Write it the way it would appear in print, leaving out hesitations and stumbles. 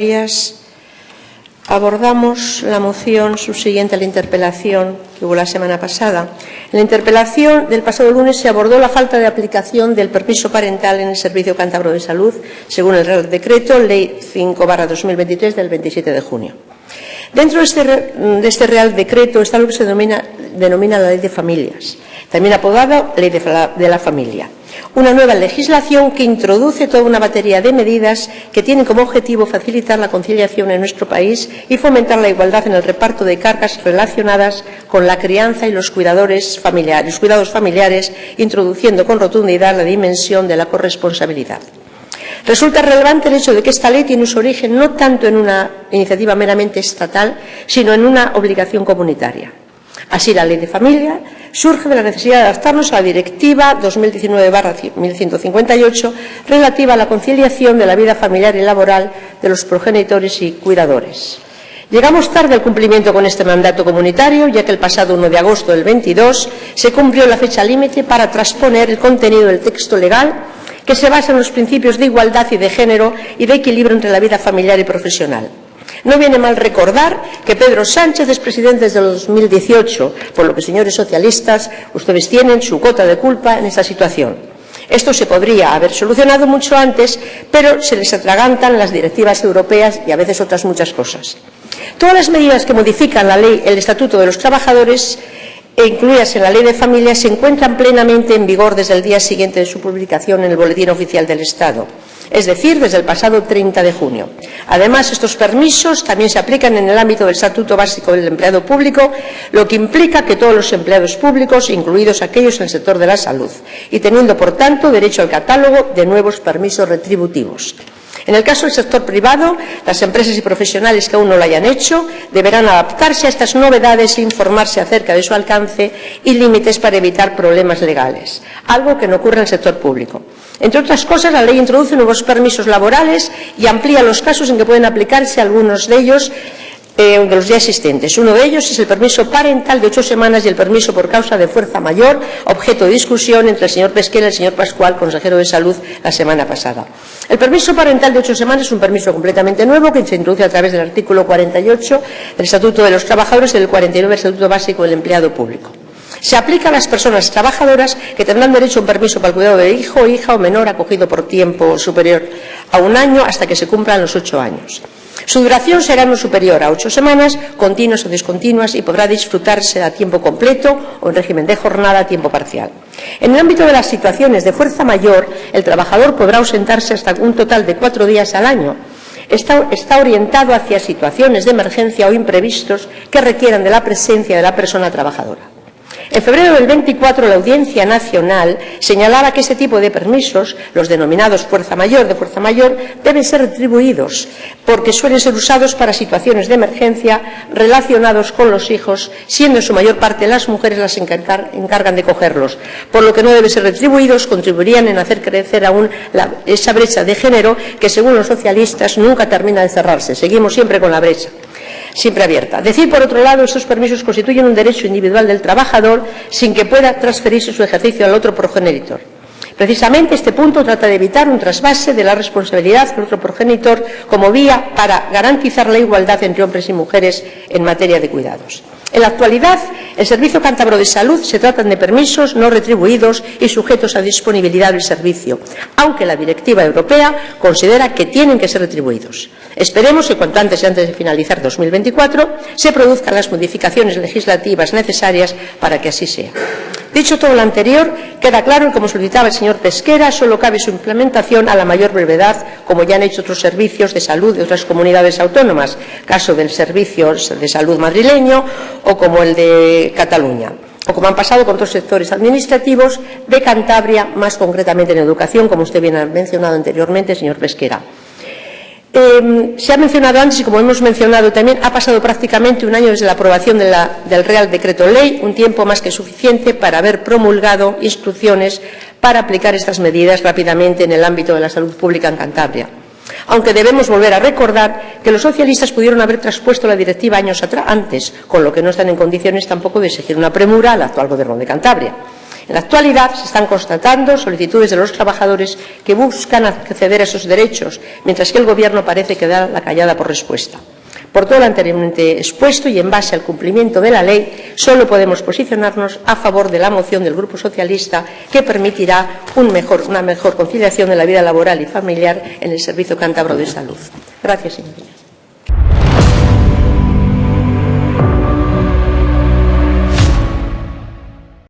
Señorías, abordamos la moción subsiguiente a la interpelación que hubo la semana pasada. En la interpelación del pasado lunes se abordó la falta de aplicación del permiso parental en el Servicio Cántabro de Salud, según el Real Decreto Ley 5/2023 del 27 de junio. Dentro de este Real Decreto está lo que se denomina la Ley de Familias, también apodada Ley de la Familia. Una nueva legislación que introduce toda una batería de medidas que tienen como objetivo facilitar la conciliación en nuestro país y fomentar la igualdad en el reparto de cargas relacionadas con la crianza y los cuidados familiares, introduciendo con rotundidad la dimensión de la corresponsabilidad. Resulta relevante el hecho de que esta ley tiene su origen no tanto en una iniciativa meramente estatal, sino en una obligación comunitaria. Así, la Ley de Familia surge de la necesidad de adaptarnos a la Directiva 2019/1158 relativa a la conciliación de la vida familiar y laboral de los progenitores y cuidadores. Llegamos tarde al cumplimiento con este mandato comunitario, ya que el pasado 1 de agosto del 22 se cumplió la fecha límite para transponer el contenido del texto legal que se basa en los principios de igualdad y de género y de equilibrio entre la vida familiar y profesional. No viene mal recordar que Pedro Sánchez es presidente desde el 2018, por lo que, señores socialistas, ustedes tienen su cuota de culpa en esta situación. Esto se podría haber solucionado mucho antes, pero se les atragantan las directivas europeas y a veces otras muchas cosas. Todas las medidas que modifican la ley, el Estatuto de los Trabajadores, incluidas en la Ley de Familia, se encuentran plenamente en vigor desde el día siguiente de su publicación en el Boletín Oficial del Estado, es decir, desde el pasado 30 de junio. Además, estos permisos también se aplican en el ámbito del Estatuto Básico del Empleado Público, lo que implica que todos los empleados públicos, incluidos aquellos en el sector de la salud, y teniendo, por tanto, derecho al catálogo de nuevos permisos retributivos. En el caso del sector privado, las empresas y profesionales que aún no lo hayan hecho deberán adaptarse a estas novedades e informarse acerca de su alcance y límites para evitar problemas legales, algo que no ocurre en el sector público. Entre otras cosas, la ley introduce nuevos permisos laborales y amplía los casos en que pueden aplicarse algunos de ellos de los ya existentes. Uno de ellos es el permiso parental de 8 semanas y el permiso por causa de fuerza mayor, objeto de discusión entre el señor Pesquera y el señor Pascual, consejero de Salud, la semana pasada. El permiso parental de 8 semanas es un permiso completamente nuevo que se introduce a través del artículo 48 del Estatuto de los Trabajadores y del 49 del Estatuto Básico del Empleado Público. Se aplica a las personas trabajadoras que tendrán derecho a un permiso para el cuidado de hijo, hija o menor acogido por tiempo superior a 1 año hasta que se cumplan los 8 años. Su duración será no superior a 8 semanas, continuas o discontinuas, y podrá disfrutarse a tiempo completo o en régimen de jornada a tiempo parcial. En el ámbito de las situaciones de fuerza mayor, el trabajador podrá ausentarse hasta un total de 4 días al año. Está orientado hacia situaciones de emergencia o imprevistos que requieran de la presencia de la persona trabajadora. En febrero del 24, la Audiencia Nacional señalaba que este tipo de permisos, los denominados de fuerza mayor, deben ser retribuidos porque suelen ser usados para situaciones de emergencia relacionados con los hijos, siendo en su mayor parte las mujeres las que encargan de cogerlos, por lo que no deben ser retribuidos, contribuirían en hacer crecer aún esa brecha de género que, según los socialistas, nunca termina de cerrarse. Seguimos siempre con la brecha, siempre abierta. Decir, por otro lado, estos permisos constituyen un derecho individual del trabajador sin que pueda transferirse su ejercicio al otro progenitor. Precisamente este punto trata de evitar un trasvase de la responsabilidad del otro progenitor como vía para garantizar la igualdad entre hombres y mujeres en materia de cuidados. En la actualidad, el Servicio Cántabro de Salud se tratan de permisos no retribuidos y sujetos a disponibilidad del servicio, aunque la Directiva Europea considera que tienen que ser retribuidos. Esperemos que cuanto antes y antes de finalizar 2024 se produzcan las modificaciones legislativas necesarias para que así sea. Dicho todo lo anterior, queda claro que, como solicitaba el señor Pesquera, solo cabe su implementación a la mayor brevedad, como ya han hecho otros servicios de salud de otras comunidades autónomas, caso del Servicio de Salud madrileño o como el de Cataluña, o como han pasado con otros sectores administrativos de Cantabria, más concretamente en educación, como usted bien ha mencionado anteriormente, señor Pesquera. Se ha mencionado antes y, como hemos mencionado también, ha pasado prácticamente 1 año desde la aprobación del Real Decreto Ley, un tiempo más que suficiente para haber promulgado instrucciones para aplicar estas medidas rápidamente en el ámbito de la salud pública en Cantabria. Aunque debemos volver a recordar que los socialistas pudieron haber traspuesto la directiva años antes, con lo que no están en condiciones tampoco de exigir una premura al actual Gobierno de Cantabria. En la actualidad se están constatando solicitudes de los trabajadores que buscan acceder a esos derechos, mientras que el Gobierno parece que da la callada por respuesta. Por todo lo anteriormente expuesto y en base al cumplimiento de la ley, solo podemos posicionarnos a favor de la moción del Grupo Socialista, que permitirá una mejor conciliación de la vida laboral y familiar en el Servicio Cántabro de Salud. Gracias, señoría.